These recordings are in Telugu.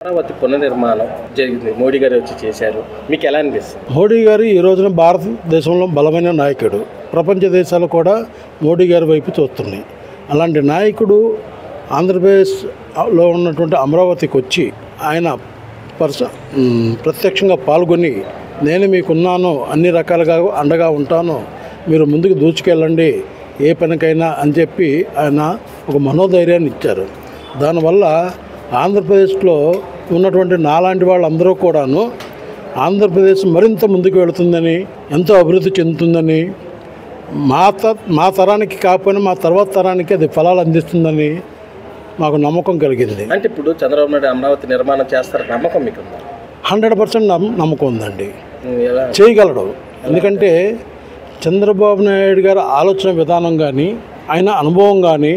అమరావతి పునర్నిర్మాణం జరిగింది, మోడీ గారు వచ్చి చేశారు, మీకు ఎలా అనిపిస్తుంది? మోడీ గారు ఈ రోజున భారతదేశంలో బలమైన నాయకుడు. ప్రపంచ దేశాలు కూడా మోడీ గారి వైపు చూస్తున్నాయి. అలాంటి నాయకుడు ఆంధ్రప్రదేశ్లో ఉన్నటువంటి అమరావతికి వచ్చి ఆయన ప్రత్యక్షంగా పాల్గొని నేను మీకున్నాను, అన్ని రకాలుగా అండగా ఉంటాను, మీరు ముందుకు దూచుకెళ్ళండి ఏ పనికైనా అని చెప్పి ఆయన ఒక మనోధైర్యాన్ని ఇచ్చారు. దానివల్ల ఆంధ్రప్రదేశ్లో ఉన్నటువంటి నాలాంటి వాళ్ళందరూ కూడాను ఆంధ్రప్రదేశ్ మరింత ముందుకు వెళుతుందని, ఎంతో అభివృద్ధి చెందుతుందని, మా తరానికి కాకపోయినా మా తర్వాత తరానికి అది ఫలాలు అందిస్తుందని మాకు నమ్మకం కలిగింది. అంటే ఇప్పుడు చంద్రబాబు నాయుడు అమరావతి నిర్మాణం చేస్తారు నమ్మకం మీకు? 100% నమ్మకం ఉందండి, చేయగలడు. ఎందుకంటే చంద్రబాబు నాయుడు గారి ఆలోచన విధానం కానీ, ఆయన అనుభవం కానీ,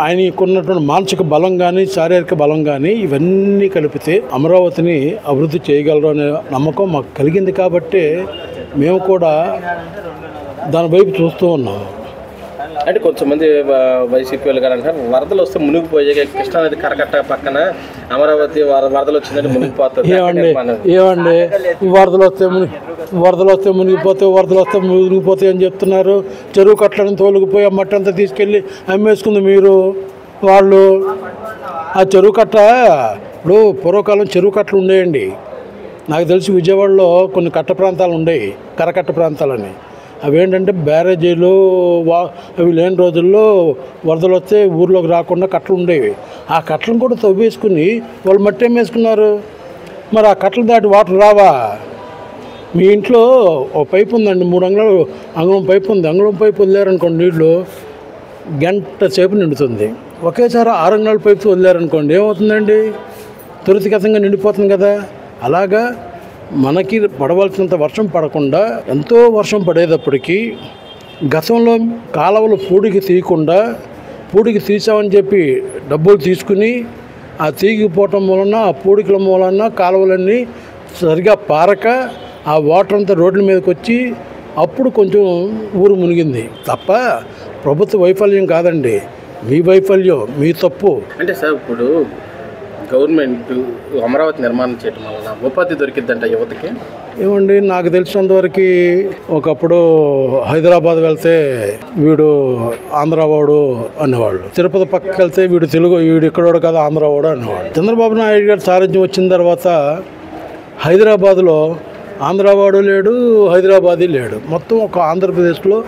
ఆయనకున్నటువంటి మానసిక బలం కానీ, శారీరక బలం కానీ ఇవన్నీ కలిపితే అమరావతిని అభివృద్ధి చేయగలరు అనే నమ్మకం మాకు కలిగింది. కాబట్టి మేము కూడా దాని వైపు చూస్తూ ఉన్నాము. అంటే కొంతమంది వైసీపీ వాళ్ళు గారు అంటారు వరదలు వస్తే మునిగిపోయే కృష్ణానది కరకట్ట పక్కన అమరావతి వరదలు వచ్చిందంటే మునిగిపోతుంది. ఏమండి వరదలు వస్తే మునిగిపోతాయి అని చెప్తున్నారు. చెరువు కట్టలను తోలుకుపోయి ఆ మట్టి అంతా తీసుకెళ్ళి అమ్మేసుకుంది మీరు. వాళ్ళు ఆ చెరువు కట్ట, ఇప్పుడు పూర్వకాలం చెరువు కట్టలు ఉండేయండి. నాకు తెలిసి విజయవాడలో కొన్ని కట్ట ప్రాంతాలు ఉండేవి, కరకట్ట ప్రాంతాలని. అవేంటంటే బ్యారేజీలు అవి లేని రోజుల్లో వరదలు వస్తే ఊర్లోకి రాకుండా కట్టలు ఉండేవి. ఆ కట్టలను కూడా తవ్వేసుకుని వాళ్ళు మట్టి అమ్మేసుకున్నారు. మరి ఆ కట్టలు దాటి వాటర్ రావా? మీ ఇంట్లో ఒక పైపు ఉందండి, 3 అంగుళం పైపు ఉంది. అంగుళం పైపు వదిలేరనుకోండి నీళ్ళు గంట సేపు నిండుతుంది. ఒకేసారి 6 అంగుళాల పైపు వదిలేరనుకోండి ఏమవుతుందండి? త్వరితగతంగా నిండిపోతుంది కదా. అలాగా మనకి పడవలసినంత వర్షం పడకుండా ఎంతో వర్షం పడేటప్పటికీ గతంలో కాలువలు పూడికి తీసామని చెప్పి డబ్బులు తీసుకుని ఆ తీగిపోవటం వలన, ఆ పూడికల మూలన కాలువలన్నీ సరిగా పారక ఆ వాటర్ అంతా రోడ్ల మీదకి వచ్చి అప్పుడు కొంచెం ఊరు మునిగింది తప్ప ప్రభుత్వ వైఫల్యం కాదండి, మీ వైఫల్యం, మీ తప్పు. అంటే సార్ ఇప్పుడు గవర్నమెంట్ అమరావతి నిర్మాణం చేయడం వలన ఉపాధి దొరికిద్దంట యువతకి? ఏమండి, నాకు తెలిసినంతవరకు ఒకప్పుడు హైదరాబాద్ వెళ్తే వీడు ఆంధ్రావాడు అనేవాళ్ళు, తిరుపతి పక్కకి వెళ్తే వీడు ఇక్కడోడు కదా ఆంధ్రావాడు అనేవాళ్ళు. చంద్రబాబు నాయుడు గారి సారథ్యం వచ్చిన తర్వాత హైదరాబాద్లో ఆంధ్రావాడు లేడు, హైదరాబాదీ లేడు. మొత్తం ఒక ఆంధ్రప్రదేశ్లో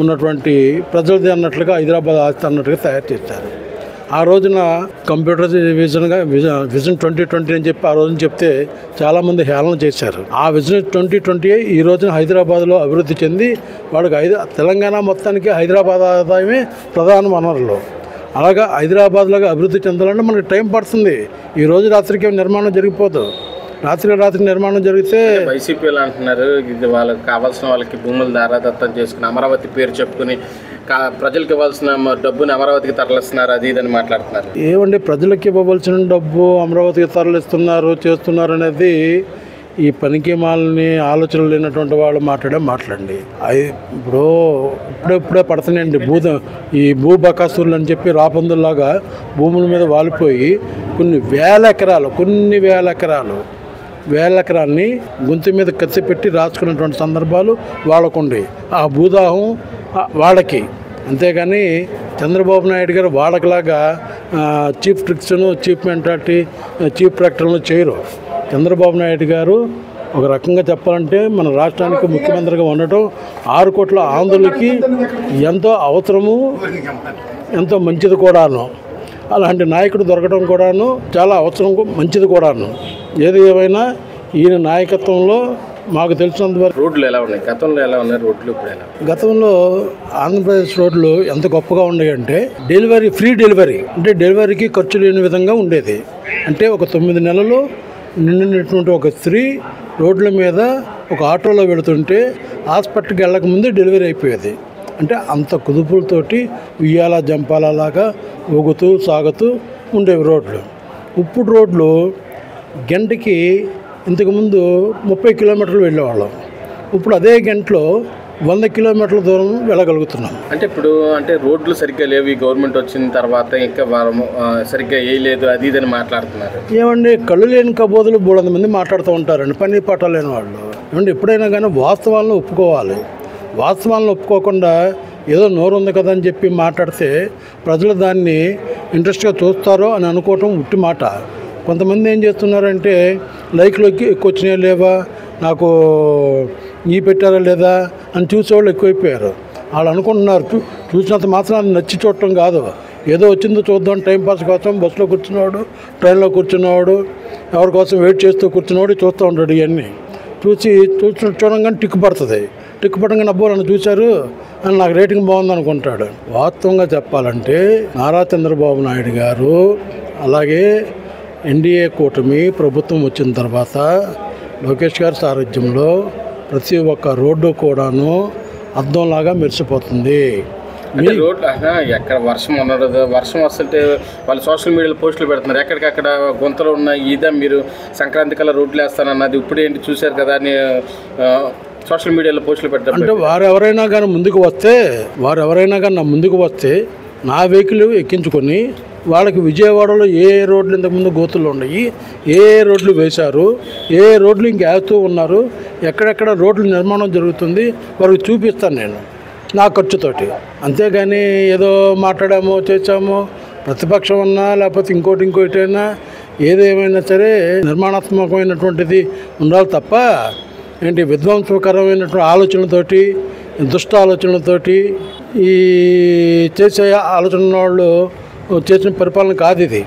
ఉన్నటువంటి ప్రజలది అన్నట్లుగా హైదరాబాద్ ఆస్తి అన్నట్టుగా తయారు చేశారు. ఆ రోజున కంప్యూటర్ విజన్ 2020 అని చెప్పి ఆ రోజున చెప్తే చాలామంది హేళన చేశారు. ఆ విజన్ 2020 ఈ రోజున హైదరాబాద్లో అభివృద్ధి చెంది వాడికి తెలంగాణ మొత్తానికి హైదరాబాద్ ఆదాయమే ప్రధాన వనరులు. అలాగా హైదరాబాద్లో అభివృద్ధి చెందాలంటే మనకి టైం పడుతుంది. ఈ రోజు రాత్రికి నిర్మాణం జరిగిపోదు. రాత్రి నిర్మాణం జరిగితే వైసీపీలు అంటున్నారు ఇది వాళ్ళకి కావాల్సిన వాళ్ళకి భూములు దారాదత్తం చేసుకుని అమరావతి పేరు చెప్పుకుని ప్రజలకు ఇవ్వాల్సిన డబ్బుని అమరావతికి తరలిస్తున్నారు, అది ఇదని మాట్లాడుతున్నారు. ఏమండి, ప్రజలకు ఇవ్వవలసిన డబ్బు అమరావతికి చేస్తున్నారు అనేది ఈ పనికి మాలని ఆలోచనలు లేనటువంటి వాళ్ళు మాట్లాడండి. ఇప్పుడే పడుతున్నాయండి ఈ భూబకాసురులు అని చెప్పి రాపందుల్లాగా భూముల మీద వాలిపోయి కొన్ని వేల ఎకరాలని గొంతు మీద కత్తి పెట్టి రాసుకున్నటువంటి సందర్భాలు వాళ్ళకుండి ఆ భూదాహం వాళ్ళకి. అంతేగాని చంద్రబాబు నాయుడు గారు వాళ్ళకిలాగా చీప్ ట్రిక్స్ను, చీప్ మెంటాలిటీ, చీప్ ప్రకటనలు చేయరు. చంద్రబాబు నాయుడు గారు ఒక రకంగా చెప్పాలంటే మన రాష్ట్రానికి ముఖ్యమంత్రిగా ఉండటం 6 కోట్ల ఆంధ్రులకి ఎంతో అవసరము, ఎంతో మంచిది కూడాను. అలాంటి నాయకుడు దొరకడం కూడాను చాలా అవసరం, మంచిది కూడాను. ఏది ఏమైనా ఈయన నాయకత్వంలో మాకు తెలిసినంతవరకు రోడ్లు ఎలా ఉన్నాయి, గతంలో ఎలా ఉన్నాయి రోడ్లు, ఇప్పుడు ఎలా? గతంలో ఆంధ్రప్రదేశ్ రోడ్లు ఎంత గొప్పగా ఉన్నాయంటే ఫ్రీ డెలివరీ, అంటే డెలివరీకి ఖర్చు లేని విధంగా ఉండేది. అంటే ఒక 9 నెలలు నిండినటువంటి ఒక స్త్రీ రోడ్ల మీద ఒక ఆటోలో వెళుతుంటే హాస్పిటల్కి వెళ్ళకముందే డెలివరీ అయిపోయేది. అంటే అంత కుదుపులతోటి ఉయ్యాల జంపాలలాగా ఊగుతూ సాగుతూ ఉండేవి రోడ్లు. ఇప్పుడు రోడ్లు ఇంతకుముందు 30 కిలోమీటర్లు వెళ్ళేవాళ్ళం. ఇప్పుడు అదే గంటలో 100 కిలోమీటర్ల దూరం వెళ్ళగలుగుతున్నాం. అంటే ఇప్పుడు అంటే రోడ్లు సరిగ్గా లేవు, ఈ గవర్నమెంట్ వచ్చిన తర్వాత ఇంకా సరిగ్గా వేయలేదు అది ఇదని మాట్లాడుతున్నారు. ఏమండి, కళ్ళు లేని కబోదులు 300 మంది మాట్లాడుతూ ఉంటారండి, పని పాట లేని వాళ్ళు. ఏమండి, ఎప్పుడైనా కానీ వాస్తవాలను ఒప్పుకోవాలి. వాస్తవాలను ఒప్పుకోకుండా ఏదో నోరు ఉంది కదా అని చెప్పి మాట్లాడితే ప్రజలు దాన్ని ఇంట్రెస్ట్గా చూస్తారో అని అనుకోవటం ఉట్టి మాట. కొంతమంది ఏం చేస్తున్నారంటే లైక్లోకి ఎక్కువ వచ్చినాయా లేవా, నాకు పెట్టారా లేదా అని చూసేవాళ్ళు ఎక్కువైపోయారు. వాళ్ళు అనుకుంటున్నారు చూసినంత మాత్రం నచ్చి చూడటం కాదు, ఏదో వచ్చిందో చూద్దాం టైంపాస్ కోసం బస్సులో కూర్చున్నవాడు, ట్రైన్లో కూర్చున్నవాడు, ఎవరి కోసం వెయిట్ చేస్తూ కూర్చున్నవాడు చూస్తూ ఉంటాడు. ఇవన్నీ చూడంగానే టిక్కు పడుతుంది. టిక్కు పడంగానే అబ్బో నన్ను చూశారు అని నాకు రేటింగ్ బాగుంది అనుకుంటాడు. వాస్తవంగా చెప్పాలంటే నారా చంద్రబాబు నాయుడు గారు అలాగే ఎన్డీఏ కూటమి ప్రభుత్వం వచ్చిన తర్వాత లోకేష్ గారి సారథ్యంలో ప్రతి ఒక్క రోడ్డు కూడాను అద్దంలాగా మెరిసిపోతుంది. రోడ్లు ఎక్కడ వర్షం ఉండదు, వర్షం వస్తుంటే వాళ్ళు సోషల్ మీడియాలో పోస్టులు పెడుతున్నారు, ఎక్కడికక్కడ గుంతలు ఉన్నాయి, ఇదా మీరు సంక్రాంతి కల్లా రోడ్లు వేస్తానన్నది ఇప్పుడు ఏంటి చూశారు కదా అని సోషల్ మీడియాలో పోస్టులు పెట్టారు. అంటే వారెవరైనా కానీ నా ముందుకు వస్తే నా వెహికల్ ఎక్కించుకొని వాళ్ళకి విజయవాడలో ఏ రోడ్లు ఇంతకుముందు గోతులు ఉన్నాయి, ఏ రోడ్లు వేశారు, ఏ రోడ్లు ఇంక వేస్తూ ఉన్నారు, ఎక్కడెక్కడ రోడ్లు నిర్మాణం జరుగుతుంది వారికి చూపిస్తాను నేను నా ఖర్చుతోటి. అంతేగాని ఏదో మాట్లాడామో చేసామో ప్రతిపక్షం అన్నా లేకపోతే ఇంకోటి అయినా ఏదేమైనా సరే నిర్మాణాత్మకమైనటువంటిది ఉండాలి తప్ప ఏంటి విధ్వంసకరమైనటువంటి ఆలోచనలతోటి దుష్ట ఆలోచనలతోటి ఈ చేసే ఆలోచన వాళ్ళు చేసిన పరిపాలన కాదు ఇది.